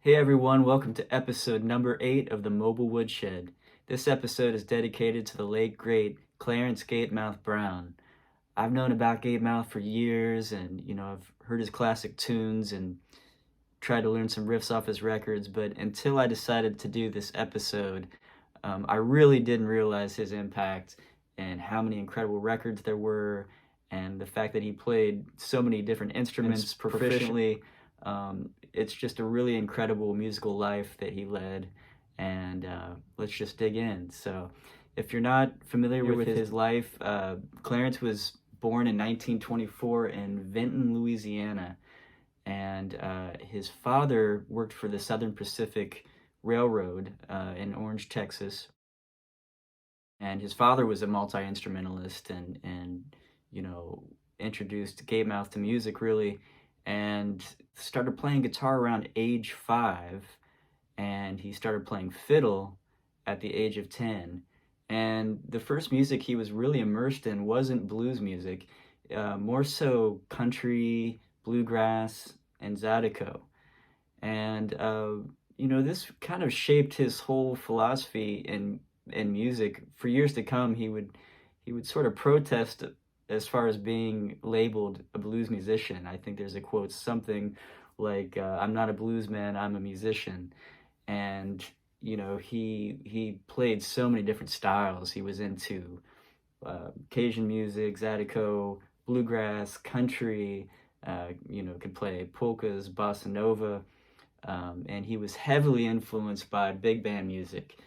Hey everyone, welcome to episode number 8 of the Mobile Woodshed. This episode is dedicated to the late great Clarence Gatemouth Brown. I've known about Gatemouth for years and, I've heard his classic tunes and tried to learn some riffs off his records, but until I decided to do this episode, I really didn't realize his impact and how many incredible records there were, and the fact that he played so many different instruments proficiently. It's just a really incredible musical life that he led, and let's just dig in. So, if you're not familiar with his life, Clarence was born in 1924 in Vinton, Louisiana, and his father worked for the Southern Pacific Railroad in Orange, Texas. And his father was a multi-instrumentalist and introduced Gatemouth to music really, and started playing guitar around age 5, and he started playing fiddle at the age of 10. And the first music he was really immersed in wasn't blues music, more so country, bluegrass, and zydeco. And this kind of shaped his whole philosophy in music. For years to come, he would sort of protest as far as being labeled a blues musician. I think there's a quote, something like, "I'm not a bluesman, I'm a musician." And he played so many different styles. He was into Cajun music, zydeco, bluegrass, country. Could play polkas, bossa nova, and he was heavily influenced by big band music.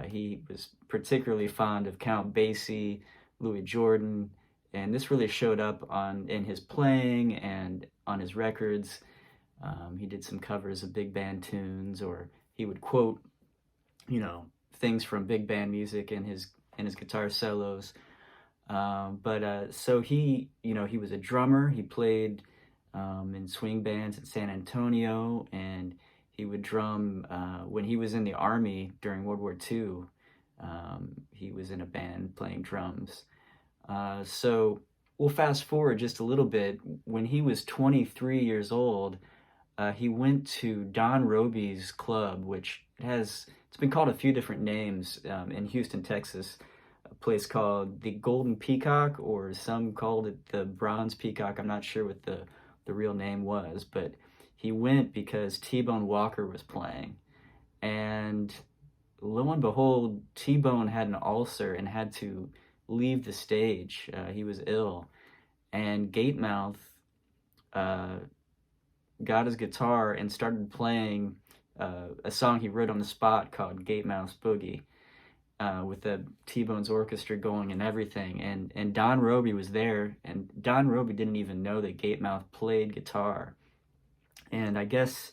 He was particularly fond of Count Basie, Louis Jordan, and this really showed up in his playing and on his records. He did some covers of big band tunes, or he would quote, things from big band music in his guitar solos. So he was a drummer. He played in swing bands in San Antonio, and he would drum when he was in the Army during World War II. He was in a band playing drums. So we'll fast forward just a little bit. When he was 23 years old, he went to Don Robey's club, which it's been called a few different names in Houston, Texas. A place called the Golden Peacock, or some called it the Bronze Peacock. I'm not sure what the real name was, but he went because T-Bone Walker was playing. And lo and behold, T-Bone had an ulcer and had to leave the stage. He was ill. And Gatemouth got his guitar and started playing a song he wrote on the spot called Gatemouth Boogie, with the T-Bone's orchestra going and everything. And Don Robey was there, and Don Robey didn't even know that Gatemouth played guitar. And I guess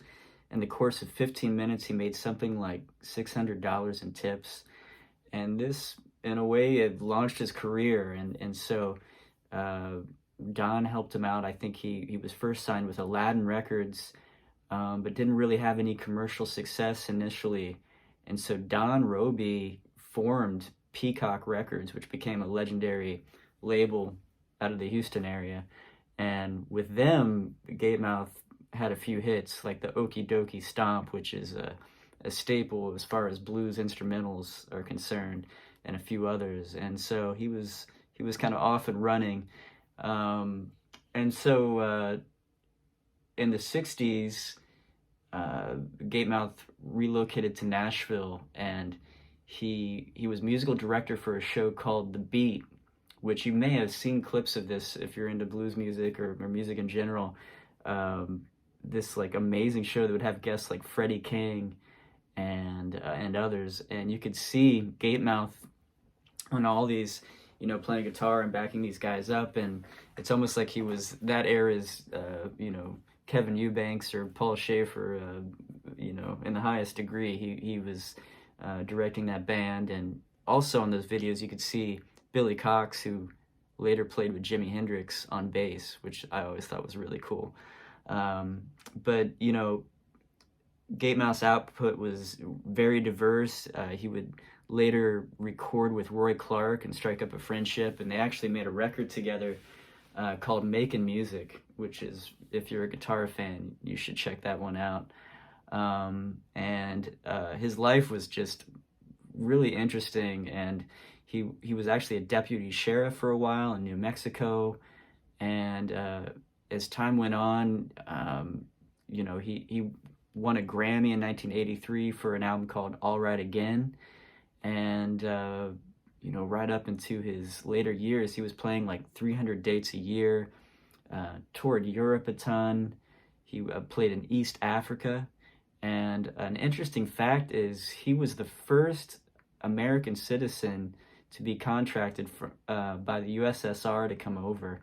in the course of 15 minutes, he made something like $600 in tips. And this, in a way, it launched his career. And so Don helped him out. I think he was first signed with Aladdin Records, but didn't really have any commercial success initially. And so Don Robey formed Peacock Records, which became a legendary label out of the Houston area. And with them, Gatemouth had a few hits, like the Okie Dokie Stomp, which is a staple as far as blues instrumentals are concerned, and a few others. And so he was kind of off and running. And so in the 60s, Gatemouth relocated to Nashville, and he was musical director for a show called The Beat, which you may have seen clips of this if you're into blues music or music in general. This like amazing show that would have guests like Freddie King and others, and you could see Gatemouth on all these, playing guitar and backing these guys up, and it's almost like he was that era's, Kevin Eubanks or Paul Schaefer, in the highest degree. He was directing that band, and also on those videos you could see Billy Cox, who later played with Jimi Hendrix on bass, which I always thought was really cool. But Gatemouth's output was very diverse. He would later record with Roy Clark and strike up a friendship, and they actually made a record together called Makin' Music, which is, if you're a guitar fan, you should check that one out. And his life was just really interesting. And he was actually a deputy sheriff for a while in New Mexico. And as time went on, he won a Grammy in 1983 for an album called All Right Again. And right up into his later years, he was playing like 300 dates a year, toured Europe a ton. He played in East Africa. And an interesting fact is he was the first American citizen to be contracted by the USSR to come over.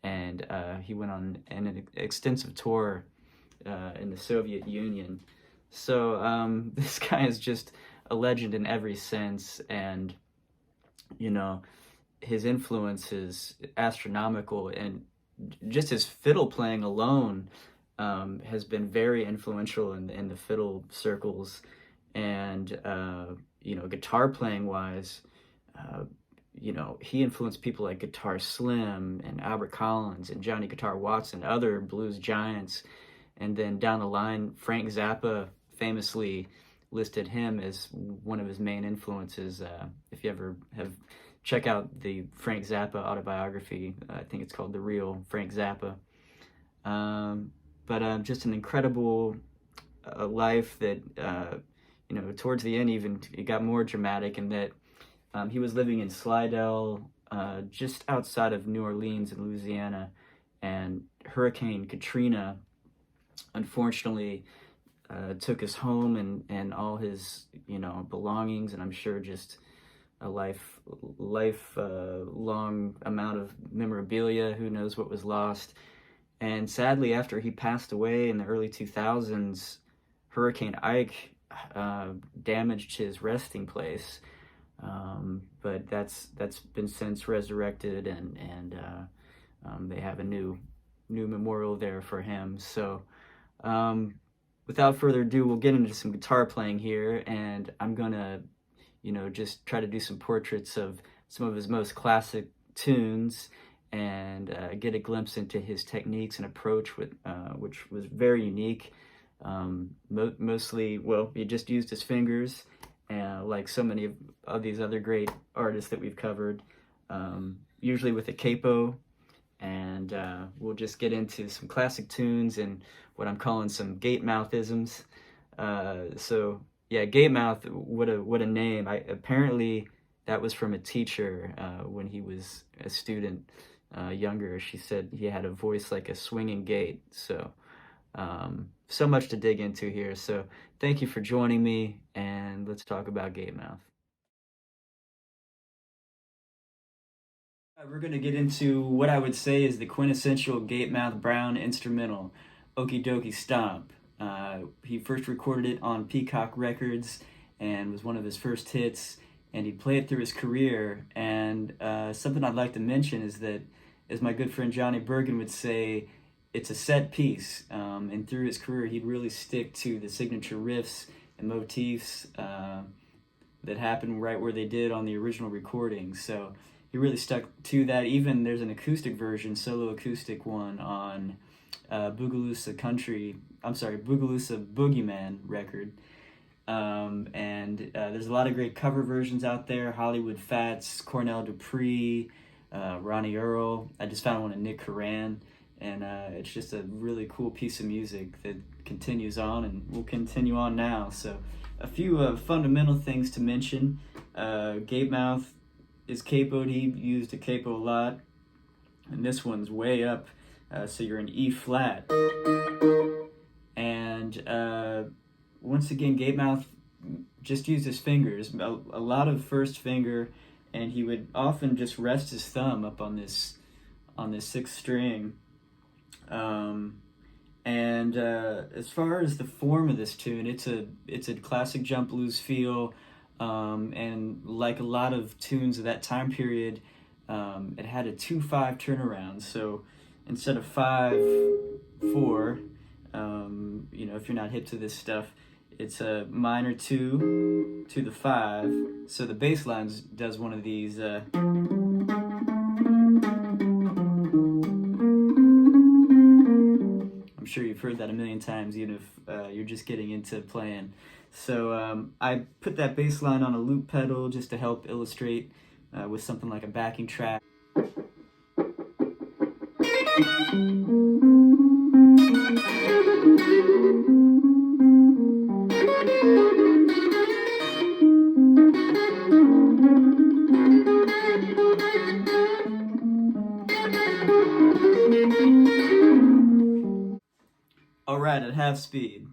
And he went on an extensive tour in the Soviet Union. So this guy is just a legend in every sense. And, his influence is astronomical. And just his fiddle playing alone has been very influential in the fiddle circles. And guitar playing wise, he influenced people like Guitar Slim and Albert Collins and Johnny Guitar Watson, other blues giants. And then down the line, Frank Zappa famously listed him as one of his main influences. If you ever have check out the Frank Zappa autobiography, I think it's called The Real Frank Zappa. But just an incredible life that, towards the end even, it got more dramatic in that he was living in Slidell, just outside of New Orleans in Louisiana, and Hurricane Katrina, unfortunately, took his home and all his, belongings, and I'm sure just a long amount of memorabilia. Who knows what was lost. And sadly, after he passed away in the early 2000s, Hurricane Ike damaged his resting place. But that's been since resurrected, and they have a new memorial there for him. So without further ado, we'll get into some guitar playing here, and I'm gonna just try to do some portraits of some of his most classic tunes and get a glimpse into his techniques and approach, which was very unique. Mostly, he just used his fingers, like so many of these other great artists that we've covered, usually with a capo. And we'll just get into some classic tunes and what I'm calling some Gatemouthisms. So yeah, Gatemouth, what a name. Apparently that was from a teacher when he was a student younger. She said he had a voice like a swinging gate. So so much to dig into here. So thank you for joining me, and let's talk about Gatemouth. We're going to get into what I would say is the quintessential Gatemouth Brown instrumental, Okie Dokie Stomp. He first recorded it on Peacock Records and was one of his first hits, and he played it through his career. And something I'd like to mention is that, as my good friend Johnny Bergen would say, it's a set piece. And through his career, he'd really stick to the signature riffs and motifs that happened right where they did on the original recording. So he really stuck to that. Even there's an acoustic version, solo acoustic one on Bogalusa Boogie record. And there's a lot of great cover versions out there. Hollywood Fats, Cornell Dupree, Ronnie Earl. I just found one of Nick Coran, and it's just a really cool piece of music that continues on and will continue on now. So a few fundamental things to mention. Gatemouth is capoed. He used a capo a lot, and this one's way up, so you're in E flat. And once again, Gatemouth just used his fingers, a lot of first finger, and he would often just rest his thumb up on this sixth string. And as far as the form of this tune, it's a classic jump blues feel. And like a lot of tunes of that time period, it had a 2/5 turnaround. So instead of 5/4, if you're not hip to this stuff, it's a minor 2 to the 5. So the bass line does one of these. I'm sure you've you've heard that a million times, even if you're just getting into playing. So I put that bass line on a loop pedal just to help illustrate with something like a backing track. All right, at half speed.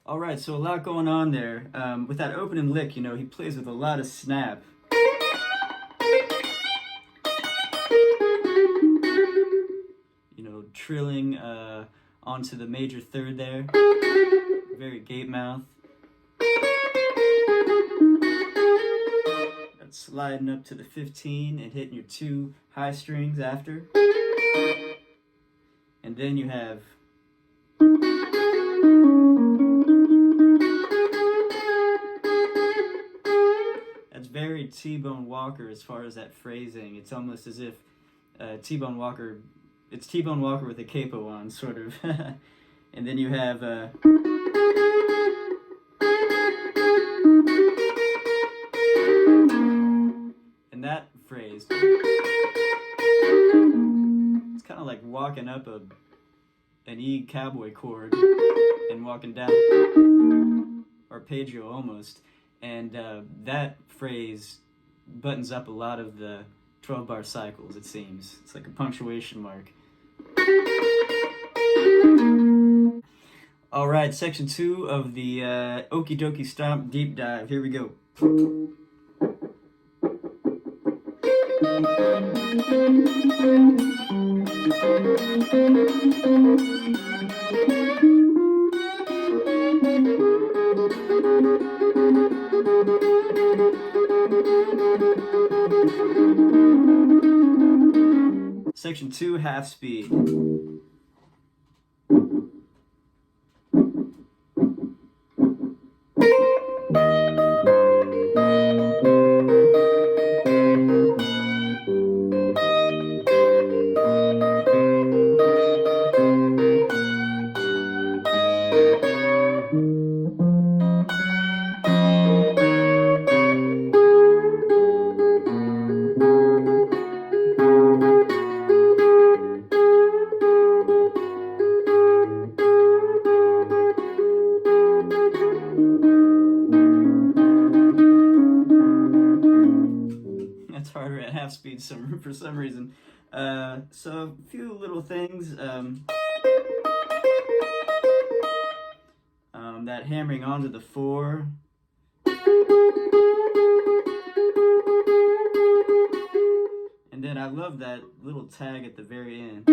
Alright, so a lot going on there. With that opening lick, you know, he plays with a lot of snap. You know, trilling onto the major third there. Very Gatemouth. That's sliding up to the 15 and hitting your 2 high strings after. And then you have very T-Bone Walker as far as that phrasing. It's almost as if T-Bone Walker, it's T-Bone Walker with a capo on, sort of. And then you have and that phrase, it's kind of like walking up an E cowboy chord and walking down arpeggio almost. And that phrase buttons up a lot of the 12-bar cycles, it seems. It's like a punctuation mark. All right, section 2 of the Okie Dokie Stomp Deep Dive. Here we go. Section 2, half speed. Harder at half speed for some reason. So a few little things. That hammering onto the 4. And then I love that little tag at the very end.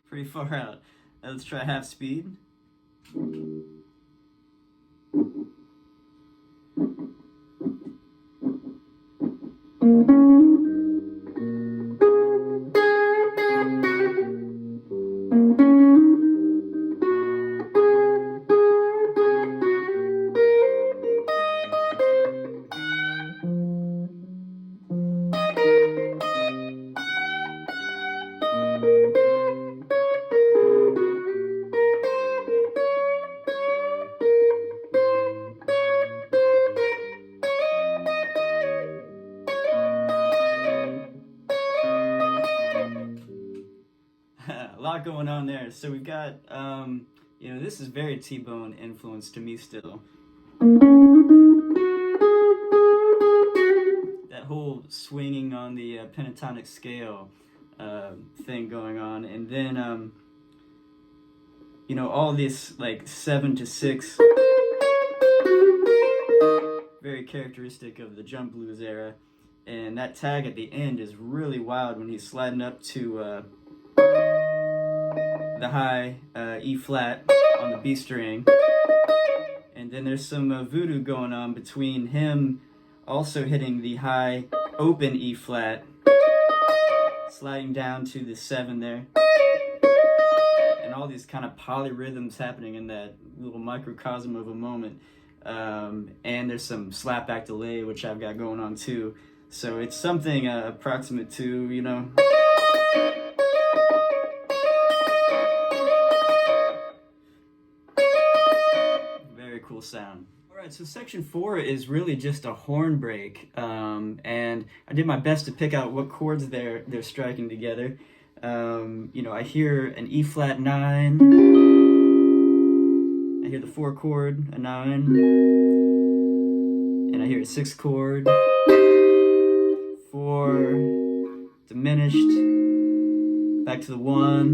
Pretty far out. Let's try half speed. lot going on there. So we've got, you know, this is very T-Bone influence to me still. That whole swinging on the pentatonic scale thing going on, and then you know, all this like 7/6, very characteristic of the jump blues era, and that tag at the end is really wild when he's sliding up to the high E flat on the B string, and then there's some voodoo going on between him also hitting the high open E flat, sliding down to the 7 there, and all these kind of polyrhythms happening in that little microcosm of a moment. And there's some slapback delay, which I've got going on too. So it's something approximate to, you know, very cool sound. All right, so section 4 is really just a horn break, and I did my best to pick out what chords they're striking together. You know, I hear an E flat 9, I hear the 4 chord, a 9, and I hear a 6 chord, 4, diminished, back to the 1,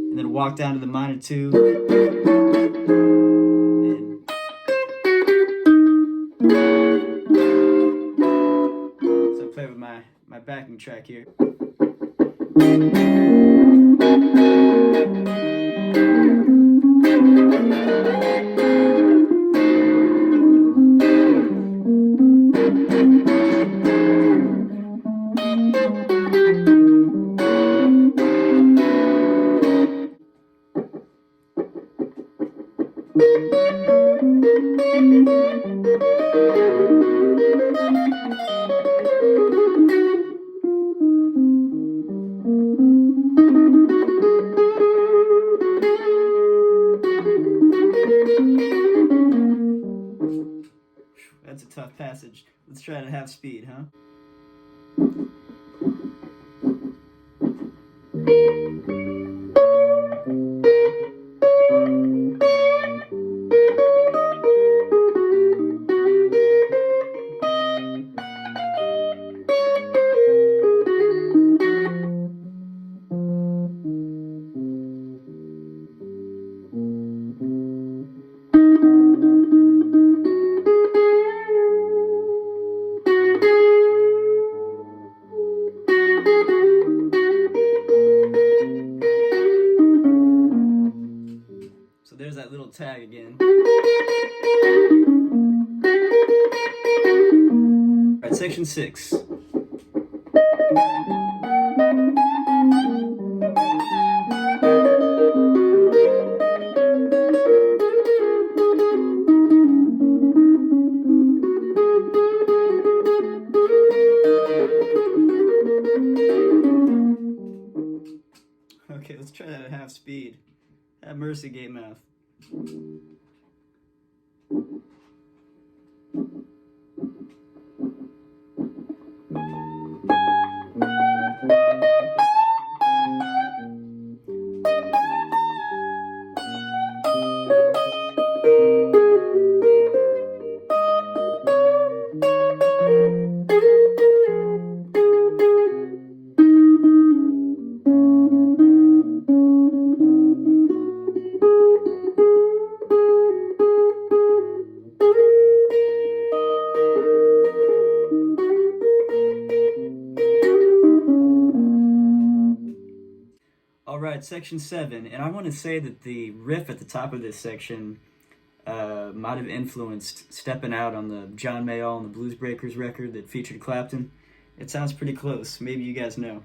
and then walk down to the minor 2, and so I play with my backing track here. That's a tough passage. Let's try it at half speed, huh? So there's that little tag again. All right, section 6. Okay, let's try that at half speed. Have mercy, Gatemouth. All right, section 7, and I want to say that the riff at the top of this section might have influenced Steppin' Out on the John Mayall and the Blues Breakers record that featured Clapton. It sounds pretty close. Maybe you guys know.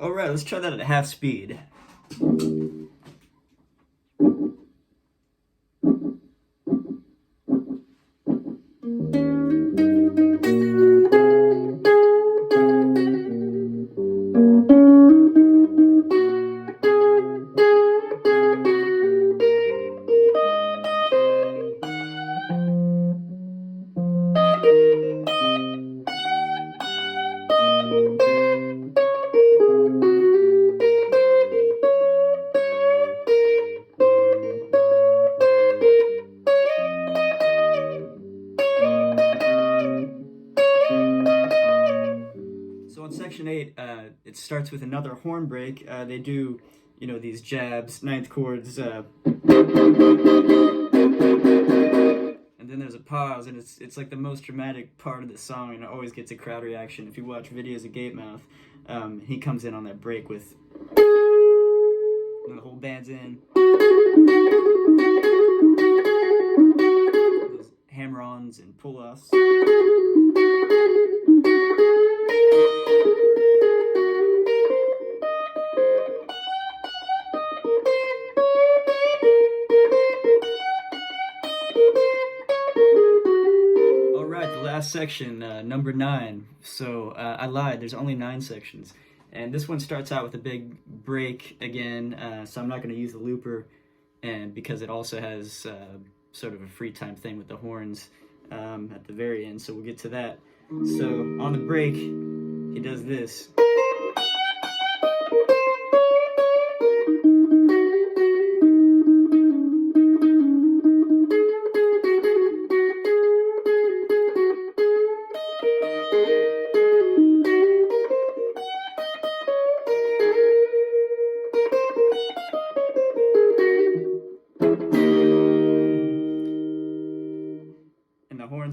Alright, let's try that at half speed. it starts with another horn break. They do, you know, these jabs, ninth chords, and then there's a pause, and it's like the most dramatic part of the song, and it always gets a crowd reaction. If you watch videos of Gatemouth, he comes in on that break with, and the whole band's in. Those hammer-ons and pull-offs. Section number 9. So I lied, there's only 9 sections, and this one starts out with a big break again, so I'm not going to use the looper, and because it also has sort of a free time thing with the horns at the very end, so we'll get to that. So on the break he does this.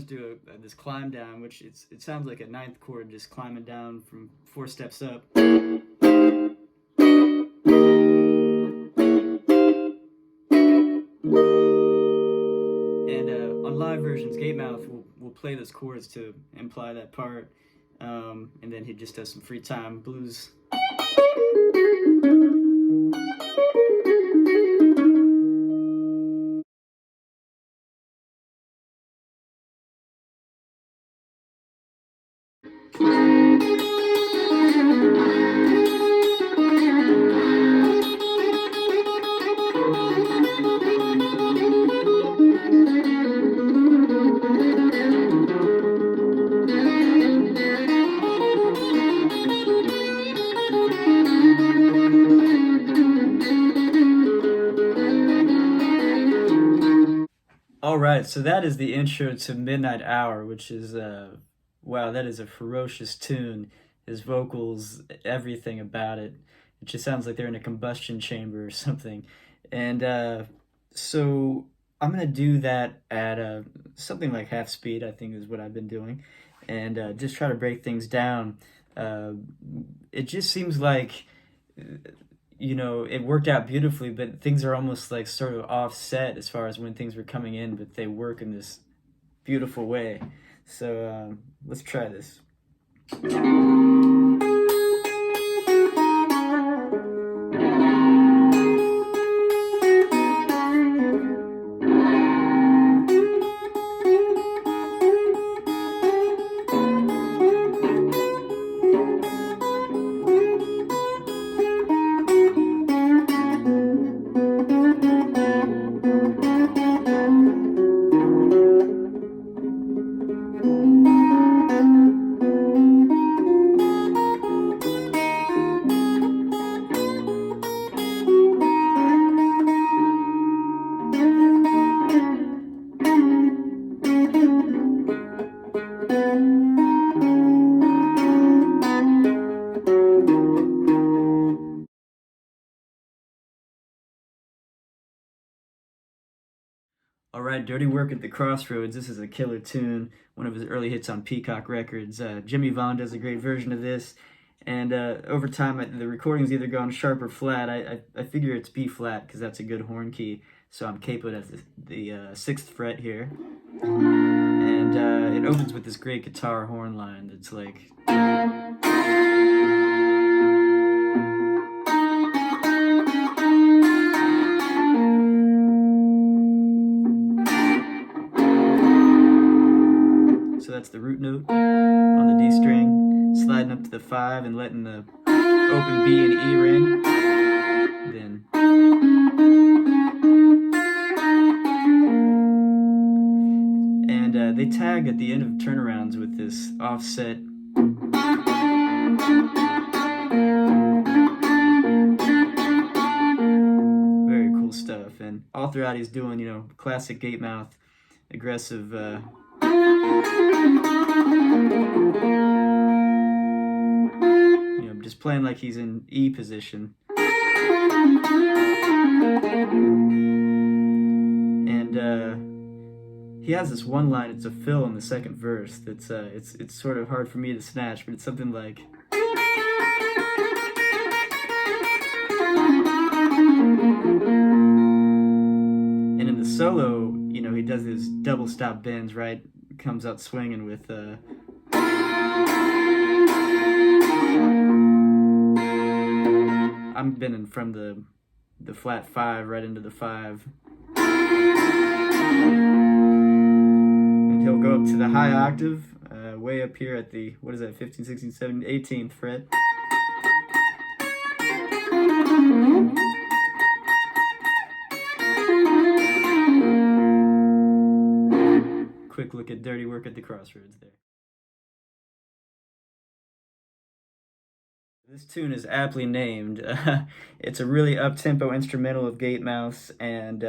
Do this climb down, which it sounds like a ninth chord just climbing down from 4 steps up. And on live versions, Gatemouth will play those chords to imply that part, and then he just does some free time blues. Alright, so that is the intro to Midnight Hour, which is, wow, that is a ferocious tune. His vocals, everything about it. It just sounds like they're in a combustion chamber or something. And so I'm going to do that at something like half speed, I think is what I've been doing. And just try to break things down. It just seems like, you know, it worked out beautifully, but things are almost like sort of offset as far as when things were coming in, but they work in this beautiful way. So let's try this. Alright, Dirty Work at the Crossroads. This is a killer tune, one of his early hits on Peacock Records. Jimmy Vaughn does a great version of this, and over time the recording's either gone sharp or flat. I figure it's B flat because that's a good horn key, so I'm capoed at the 6th fret here. And it opens with this great guitar horn line that's like... So that's the root note on the D string, sliding up to the 5 and letting the open B and E ring. Then and they tag at the end of turnarounds with this offset. Very cool stuff. And all throughout he's doing, you know, classic Gatemouth, aggressive just playing like he's in E position. And he has this one line, it's a fill in the second verse, that's it's sort of hard for me to snatch, but it's something like, and in the solo, you know, he does his double stop bends, right? Comes out swinging with I'm bending from the flat 5 right into the 5. And he'll go up to the high octave, way up here at the, what is that, 15, 16, 17, 18th fret. Quick look at Dirty Work at the Crossroads there. This tune is aptly named. It's a really up-tempo instrumental of Gatemouth's, and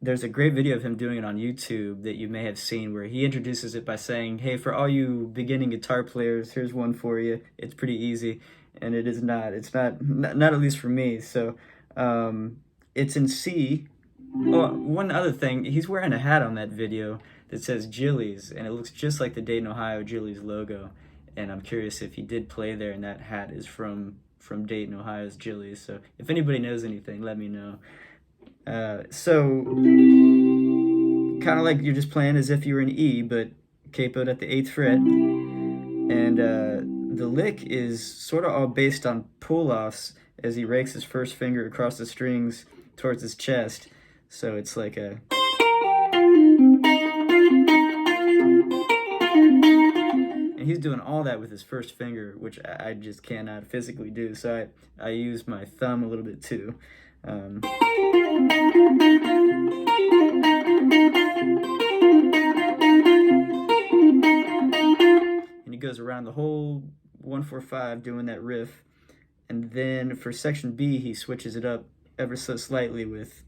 there's a great video of him doing it on YouTube that you may have seen, where he introduces it by saying, hey, for all you beginning guitar players, here's one for you. It's pretty easy, and it is not. It's not at least for me. So it's in C. Oh, one other thing, he's wearing a hat on that video that says Jilly's, and it looks just like the Dayton, Ohio Jilly's logo. And I'm curious if he did play there, and that hat is from Dayton, Ohio's Jilly's. So if anybody knows anything, let me know. So kind of like you're just playing as if you were in E, but capoed at the 8th fret. And the lick is sort of all based on pull-offs as he rakes his first finger across the strings towards his chest. So it's like a... He's doing all that with his first finger, which I just cannot physically do. So I use my thumb a little bit too. And he goes around the whole 1-4-5 doing that riff. And then for section B, he switches it up ever so slightly with...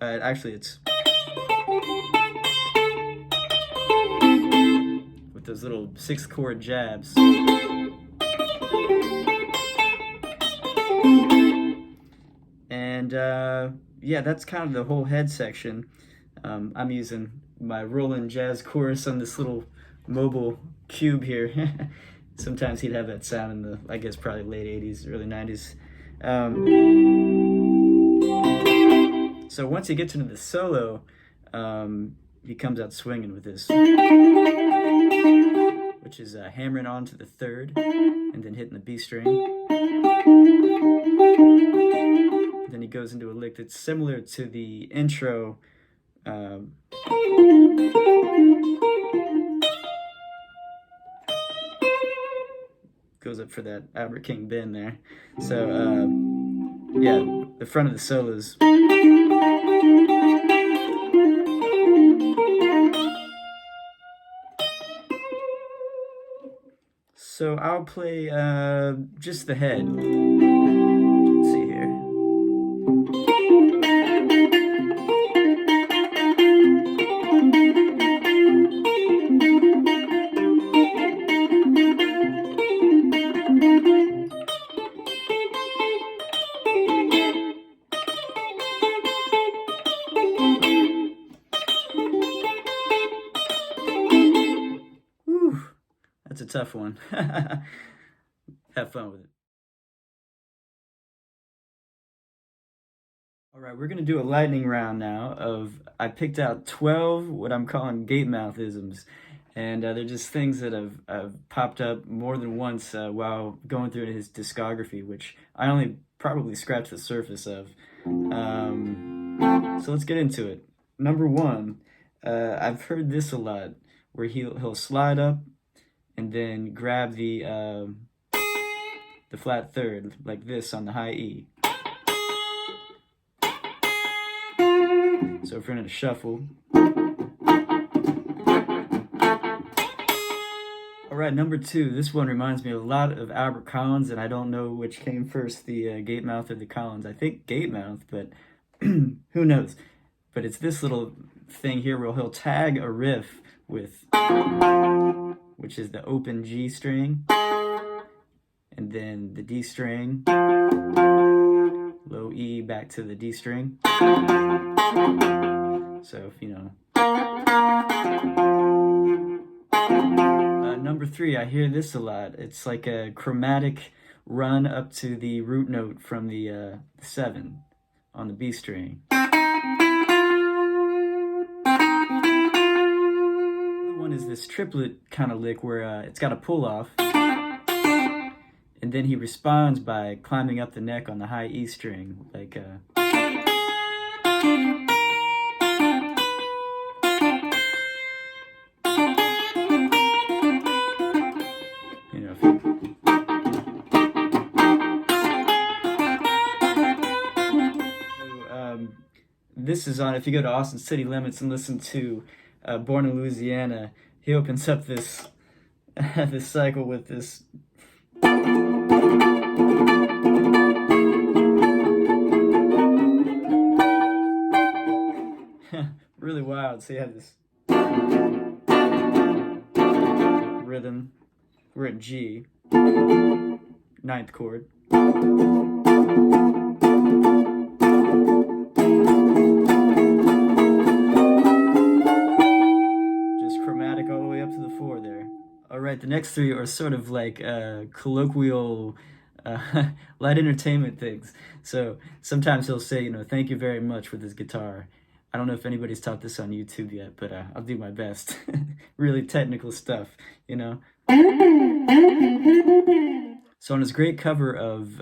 actually, it's... those little 6th chord jabs. And yeah, that's kind of the whole head section. I'm using my Roland Jazz Chorus on this little mobile cube here. Sometimes he'd have that sound in the, I guess, probably late 80s, early 90s. So once he gets into the solo, he comes out swinging with this, which is hammering onto the 3rd and then hitting the B string. Then he goes into a lick that's similar to the intro. Goes up for that Albert King bend there. So yeah, the front of the solos. So I'll play just the head. Let's see here. That's a tough one. Have fun with it. All right, we're going to do a lightning round now of, I picked out 12 what I'm calling Gatemouthisms. And they're just things that have popped up more than once while going through his discography, which I only probably scratched the surface of. So let's get into it. Number 1, I've heard this a lot, where he'll slide up and then grab the flat 3rd, like this on the high E. So if we're in a shuffle. Alright, number 2. This one reminds me a lot of Albert Collins, and I don't know which came first, the Gatemouth or the Collins. I think Gatemouth, but who knows? But it's this little thing here where he'll tag a riff with which is the open G string, and then the D string, low E back to the D string. So if you know. Number 3, I hear this a lot. It's like a chromatic run up to the root note from the 7 on the B string. The other one is this triplet kind of lick where it's got a pull off, and then he responds by climbing up the neck on the high E string, like this is on, if you go to Austin City Limits and listen to Born in Louisiana, he opens up this this cycle with this really wild. So you have this rhythm. We're at G, 9th chord. Alright, the next 3 are sort of like colloquial light entertainment things. So sometimes he'll say, you know, thank you very much with his guitar. I don't know if anybody's taught this on YouTube yet, but I'll do my best. Really technical stuff, you know. So on his great cover of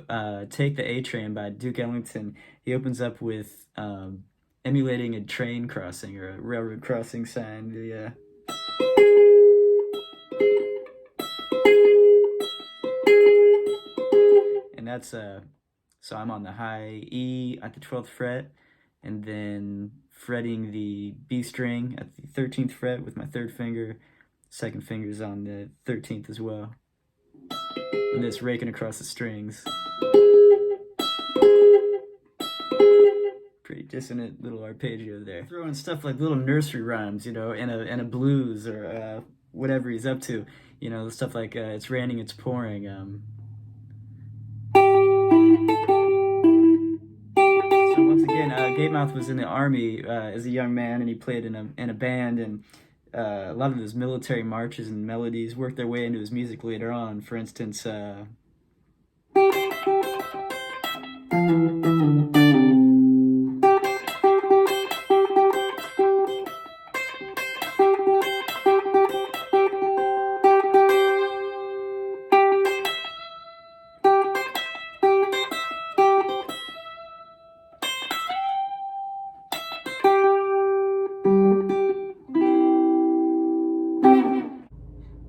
Take the A Train by Duke Ellington, he opens up with emulating a train crossing or a railroad crossing sign. And that's so I'm on the high E at the 12th fret, and then fretting the B string at the 13th fret with my 3rd finger. 2nd finger's on the 13th as well, and just raking across the strings. Pretty dissonant little arpeggio there. Throw in stuff like little nursery rhymes, you know, and a blues or whatever he's up to, you know, stuff like it's raining, it's pouring. So once again, Gatemouth was in the Army as a young man, and he played in a band, and a lot of his military marches and melodies worked their way into his music later on. For instance,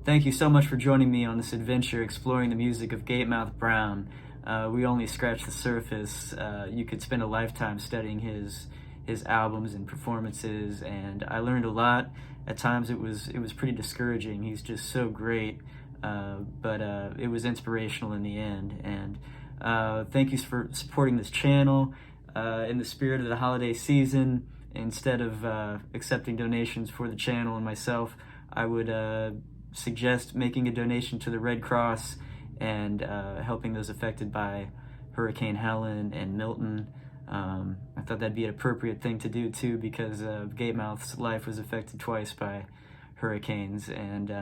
thank you so much for joining me on this adventure exploring the music of Gatemouth Brown. We only scratched the surface. You could spend a lifetime studying his albums and performances, and I learned a lot. At times it was pretty discouraging. He's just so great, but it was inspirational in the end. And thank you for supporting this channel. In the spirit of the holiday season, instead of accepting donations for the channel and myself, I would suggest making a donation to the Red Cross and helping those affected by Hurricane Helen and Milton. I thought that'd be an appropriate thing to do too, because Gatemouth's life was affected twice by hurricanes. And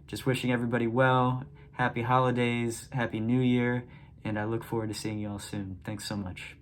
just wishing everybody well, happy holidays, happy new year, and I look forward to seeing you all soon. Thanks so much.